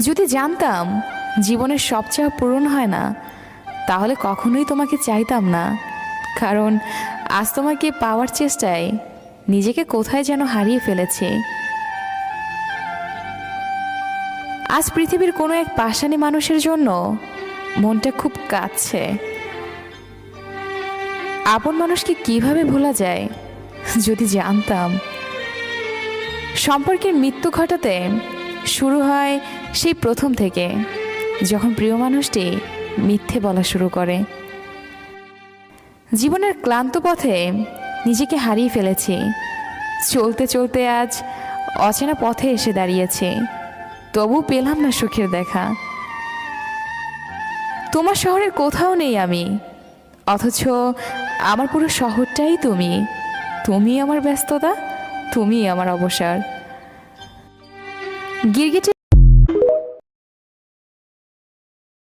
যদি জানতাম জীবনের সব চাওয়া পূরণ হয় না, তাহলে কখনোই তোমাকে চাইতাম না। কারণ আজ তোমাকে পাওয়ার চেষ্টায় নিজেকে কোথায় যেন হারিয়ে ফেলেছি। আজ পৃথিবীর কোনো এক পাষাণী মানুষের জন্য মনটা খুব কাঁদছে। আপন মানুষকে কিভাবে ভোলা যায়? যদি জানতাম। সম্পর্কের মৃত্যু ঘটাতে শুরু হয় সেই প্রথম থেকে, যখন প্রিয় মানুষটি মিথ্যে বলা শুরু করে। জীবনের ক্লান্ত পথে নিজেকে হারিয়ে ফেলেছি। চলতে চলতে আজ অচেনা পথে এসে দাঁড়িয়েছি, তবু পেলাম না সুখের দেখা। তোমার শহরের কোথাও নেই আমি, অথচ আমার পুরো শহরটাই তুমি। তুমি আমার ব্যস্ততা, তুমি আমার অবসর। গিরগিটি